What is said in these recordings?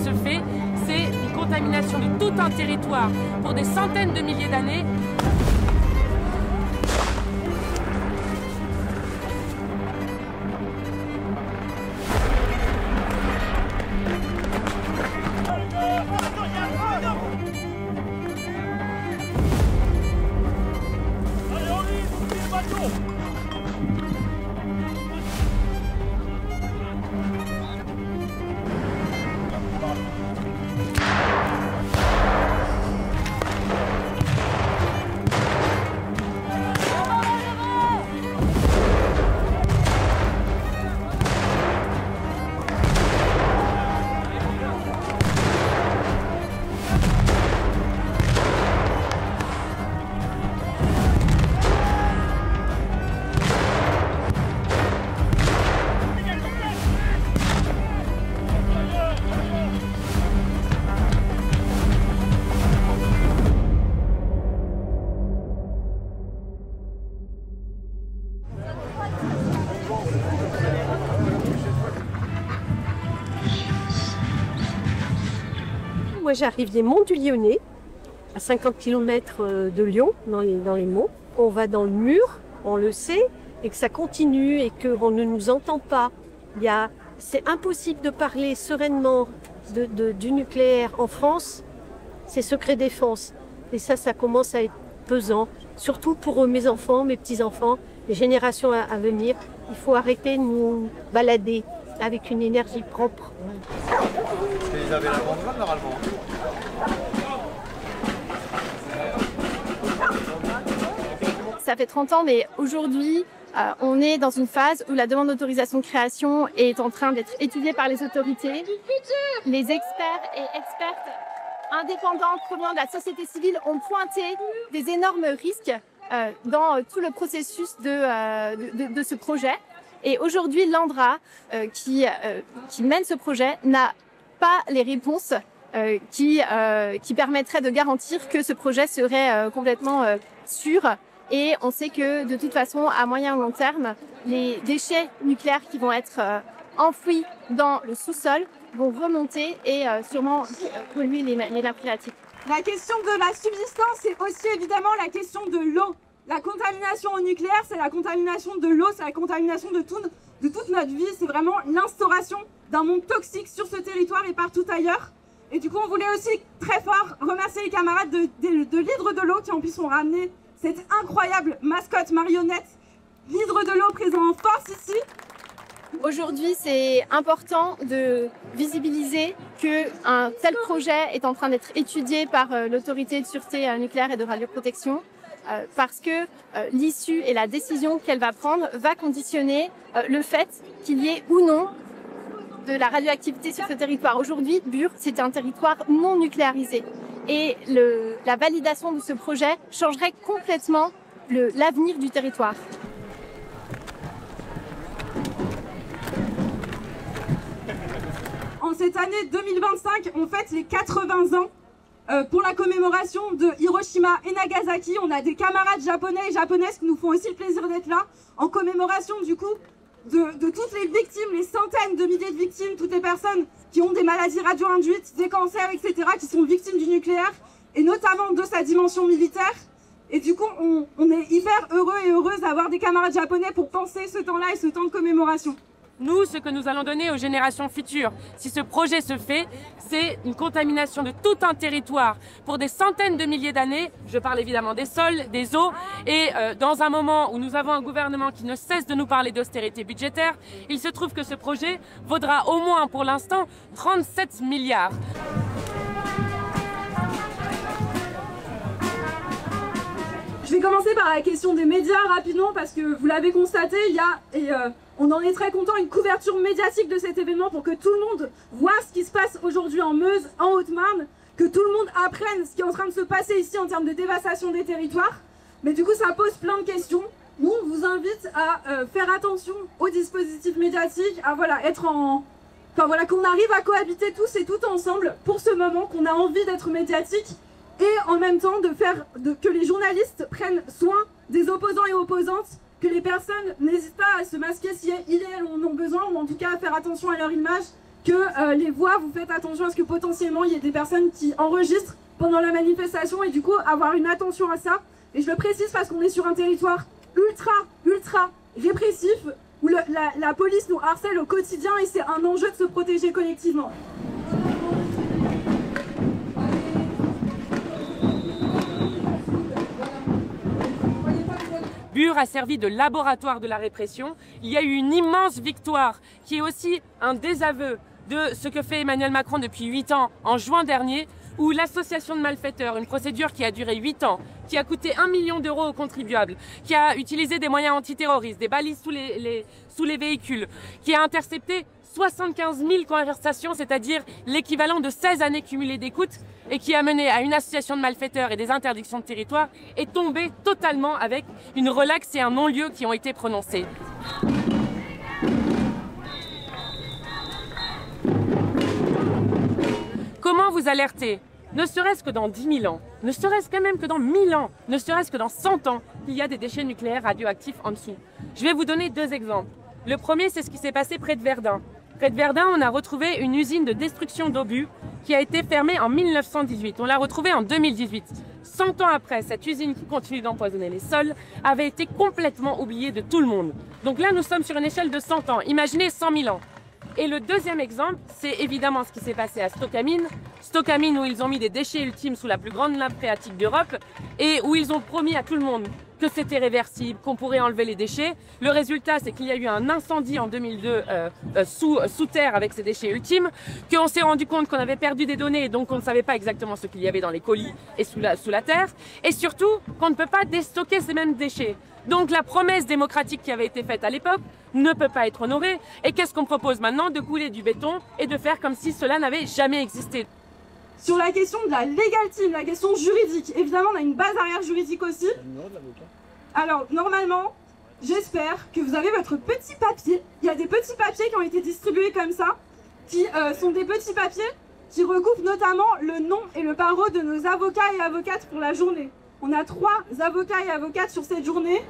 se fait, c'est une contamination de tout un territoire pour des centaines de milliers d'années. Moi j'arrive des Monts du Lyonnais, à 50 km de Lyon, dans les monts. On va dans le mur, on le sait, et que ça continue et qu'on ne nous entend pas. C'est impossible de parler sereinement du nucléaire en France, c'est secret défense. Et ça commence à être pesant, surtout pour mes enfants, mes petits-enfants, les générations à venir. Il faut arrêter de nous balader avec une énergie propre. Ils avaient la banderole normalement. Ça fait 30 ans, mais aujourd'hui, on est dans une phase où la demande d'autorisation de création est en train d'être étudiée par les autorités. Les experts et expertes indépendants provenant de la société civile ont pointé des énormes risques dans tout le processus de ce projet. Et aujourd'hui, l'ANDRA, qui mène ce projet, n'a pas les réponses qui permettraient de garantir que ce projet serait complètement sûr. Et on sait que de toute façon, à moyen et long terme, les déchets nucléaires qui vont être enfouis dans le sous-sol vont remonter et sûrement polluer les nappes phréatiques. La question de la subsistance, c'est aussi évidemment la question de l'eau. La contamination au nucléaire, c'est la contamination de l'eau, c'est la contamination de toute notre vie. C'est vraiment l'instauration d'un monde toxique sur ce territoire et partout ailleurs. Et du coup, on voulait aussi très fort remercier les camarades de l'Hydre de l'eau qui en plus ont ramené cette incroyable mascotte marionnette, l'Hydre de l'eau présent en force ici. Aujourd'hui, c'est important de visibiliser qu'un tel projet est en train d'être étudié par l'autorité de sûreté nucléaire et de radioprotection. Parce que l'issue et la décision qu'elle va prendre va conditionner le fait qu'il y ait ou non de la radioactivité sur ce territoire. Aujourd'hui, Bure, c'est un territoire non nucléarisé. Et la validation de ce projet changerait complètement l'avenir du territoire. En cette année 2025, on fête les 80 ans. Pour la commémoration de Hiroshima et Nagasaki, on a des camarades japonais et japonaises qui nous font aussi le plaisir d'être là, en commémoration du coup de toutes les victimes, les centaines de milliers de victimes, toutes les personnes qui ont des maladies radio-induites, des cancers, etc., qui sont victimes du nucléaire, et notamment de sa dimension militaire. Et du coup, on est hyper heureux et heureuses d'avoir des camarades japonais pour penser ce temps-là et ce temps de commémoration. Nous, ce que nous allons donner aux générations futures, si ce projet se fait, c'est une contamination de tout un territoire pour des centaines de milliers d'années. Je parle évidemment des sols, des eaux. Et dans un moment où nous avons un gouvernement qui ne cesse de nous parler d'austérité budgétaire, il se trouve que ce projet vaudra au moins pour l'instant 37 milliards. Je vais commencer par la question des médias rapidement parce que vous l'avez constaté, il y a, on en est très content, une couverture médiatique de cet événement pour que tout le monde voit ce qui se passe aujourd'hui en Meuse, en Haute-Marne, que tout le monde apprenne ce qui est en train de se passer ici en termes de dévastation des territoires. Mais du coup, ça pose plein de questions. Nous, on vous invite à faire attention aux dispositifs médiatiques, à être qu'on arrive à cohabiter tous et toutes ensemble pour ce moment, qu'on a envie d'être médiatique. Et en même temps que les journalistes prennent soin des opposants et opposantes, que les personnes n'hésitent pas à se masquer si elles en ont besoin, ou en tout cas à faire attention à leur image que les voix, vous faites attention à ce que potentiellement il y ait des personnes qui enregistrent pendant la manifestation et du coup avoir une attention à ça. Et je le précise parce qu'on est sur un territoire ultra répressif où la police nous harcèle au quotidien et c'est un enjeu de se protéger collectivement. Bure a servi de laboratoire de la répression. Il y a eu une immense victoire qui est aussi un désaveu de ce que fait Emmanuel Macron depuis 8 ans en juin dernier, où l'association de malfaiteurs, une procédure qui a duré 8 ans, qui a coûté 1 million d'euros aux contribuables, qui a utilisé des moyens antiterroristes, des balises sous les véhicules, qui a intercepté 75 000 conversations, c'est-à-dire l'équivalent de 16 années cumulées d'écoute, et qui a mené à une association de malfaiteurs et des interdictions de territoire, est tombé totalement avec une relaxe et un non-lieu qui ont été prononcés. Comment vous alerter, ne serait-ce que dans 10 000 ans, ne serait-ce quand même que dans 1000 ans, ne serait-ce que dans 100 ans, il y a des déchets nucléaires radioactifs en dessous. Je vais vous donner 2 exemples. Le premier, c'est ce qui s'est passé près de Verdun. Près de Verdun, on a retrouvé une usine de destruction d'obus qui a été fermée en 1918. On l'a retrouvée en 2018. 100 ans après, cette usine qui continue d'empoisonner les sols avait été complètement oubliée de tout le monde. Donc là, nous sommes sur une échelle de 100 ans. Imaginez 100 000 ans. Et le deuxième exemple, c'est évidemment ce qui s'est passé à Stocamine. Stocamine où ils ont mis des déchets ultimes sous la plus grande nappe phréatique d'Europe et où ils ont promis à tout le monde que c'était réversible, qu'on pourrait enlever les déchets. Le résultat, c'est qu'il y a eu un incendie en 2002 sous terre avec ces déchets ultimes, qu'on s'est rendu compte qu'on avait perdu des données et donc on ne savait pas exactement ce qu'il y avait dans les colis et sous la terre. Et surtout, qu'on ne peut pas déstocker ces mêmes déchets. Donc la promesse démocratique qui avait été faite à l'époque ne peut pas être honorée. Et qu'est-ce qu'on propose maintenant? De couler du béton et de faire comme si cela n'avait jamais existé. Sur la question de la legal team, la question juridique, évidemment on a une base arrière juridique aussi. Alors normalement, j'espère que vous avez votre petit papier. Il y a des petits papiers qui ont été distribués comme ça, qui sont des petits papiers qui recoupent notamment le nom et le parole de nos avocats et avocates pour la journée. On a 3 avocats et avocates sur cette journée.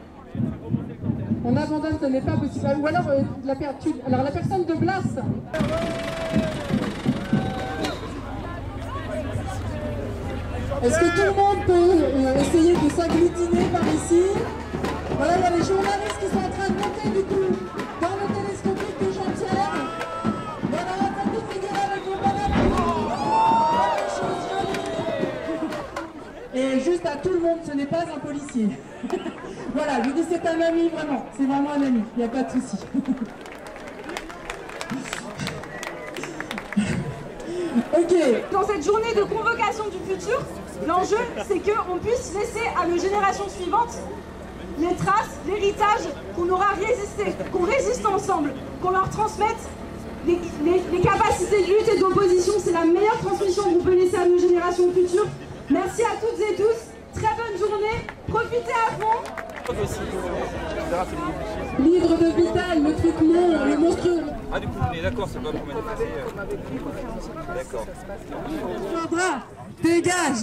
On abandonne, ce n'est pas possible. Ou alors, la personne de Blas. Est-ce que tout le monde peut essayer de s'agglutiner par ici? Voilà, il y a les journalistes qui sont en train de monter du coup dans le télescopique de Jean-Pierre. Voilà, faites des figures avec vos bananes. Et juste à tout le monde, ce n'est pas un policier. Voilà, je vous dis c'est un ami vraiment, c'est vraiment un ami, il n'y a pas de souci. Ok. Dans cette journée de convocation du futur, l'enjeu c'est qu'on puisse laisser à nos générations suivantes les traces, l'héritage qu'on aura résisté, qu'on résiste ensemble, qu'on leur transmette les capacités de lutte et d'opposition. C'est la meilleure transmission qu'on peut laisser à nos générations futures. Merci à toutes et tous, très bonne journée, profitez à fond. Livre de Vidal, le truc long, le monstrueux. Ah du coup on est d'accord, c'est pas pour manifester. D'accord. Sandra, dégage.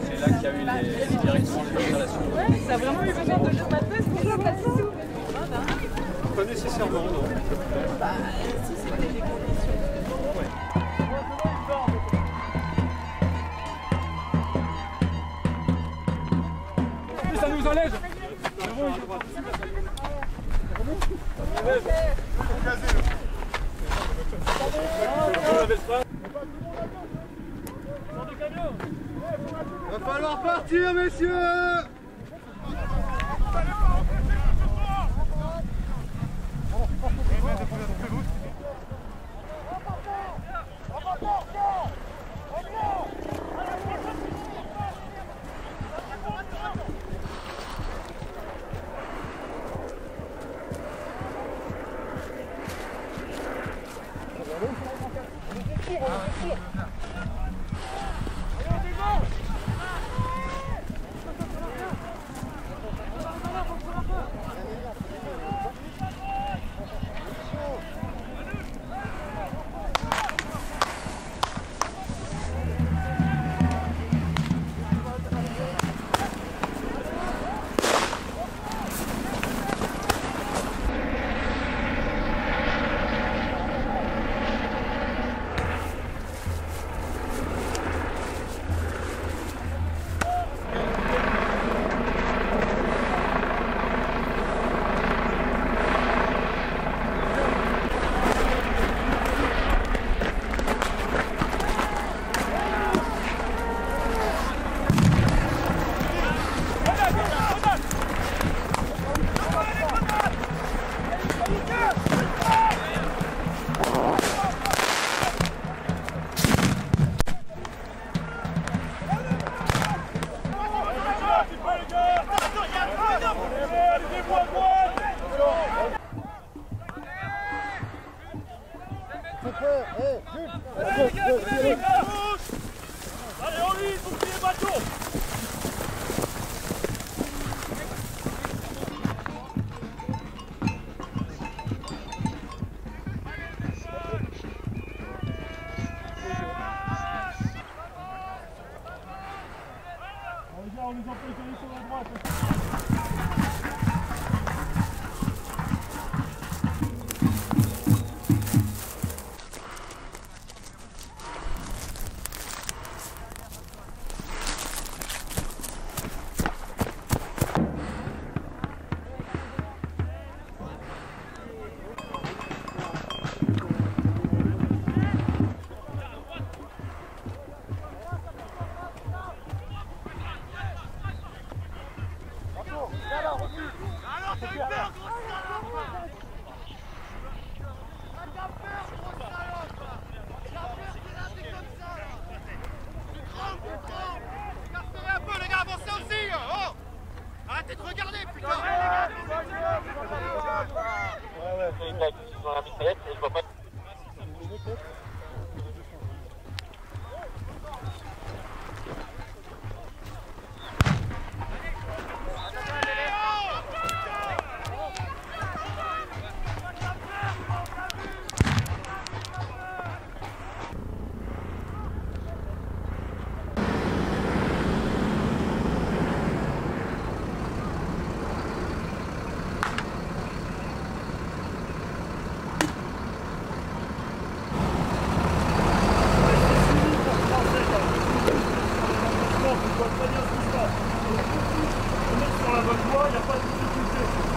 C'est là qu'il y a eu les directions de l'installation. Ça a vraiment eu besoin de jeux de matrice pour ça, pas du tout. Pas nécessairement, non. Si c'était les conditions. Ça nous enlève. Va falloir partir, messieurs. Allez, en ligne, bouclier bateau. On nous empêche d'aller sur la droite. Arrêtez de regarder, putain! Ouais, c'est une blague. Ils sont dans la mitraillette et je vois pas.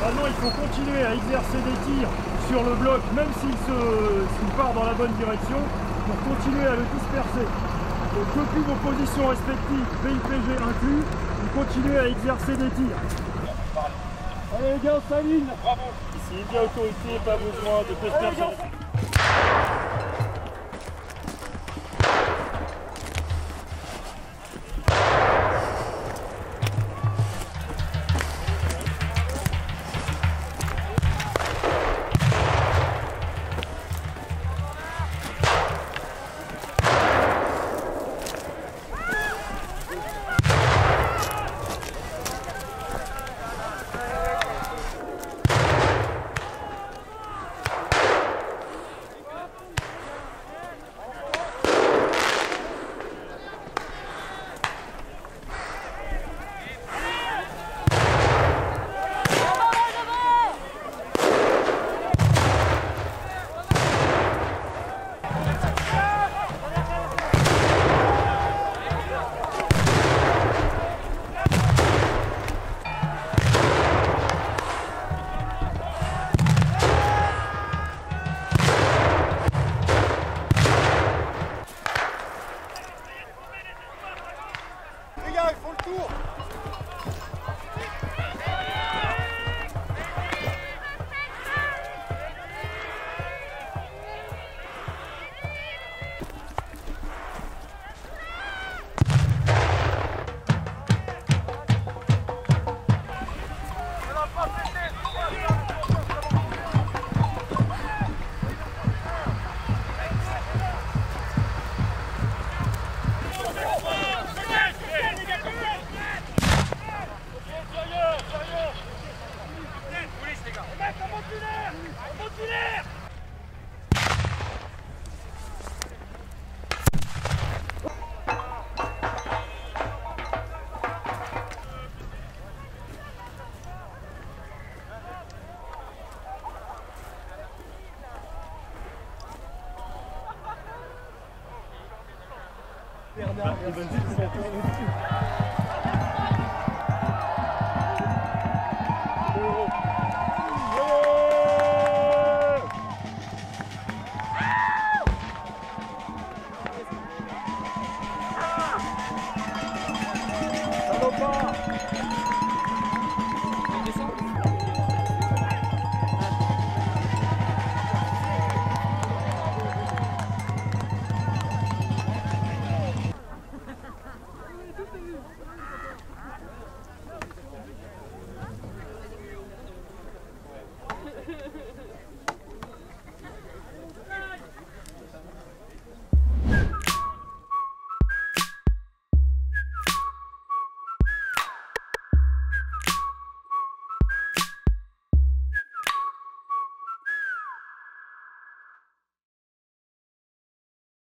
Maintenant, il faut continuer à exercer des tirs sur le bloc, même s'il part dans la bonne direction, pour continuer à le disperser. Donc, depuis vos positions respectives, PIPG inclus, vous continuez à exercer des tirs. Allez les gars, s'aligne. Bravo. Ici, il y a autorité, pas besoin de tester. Ils font le tour. Bernard,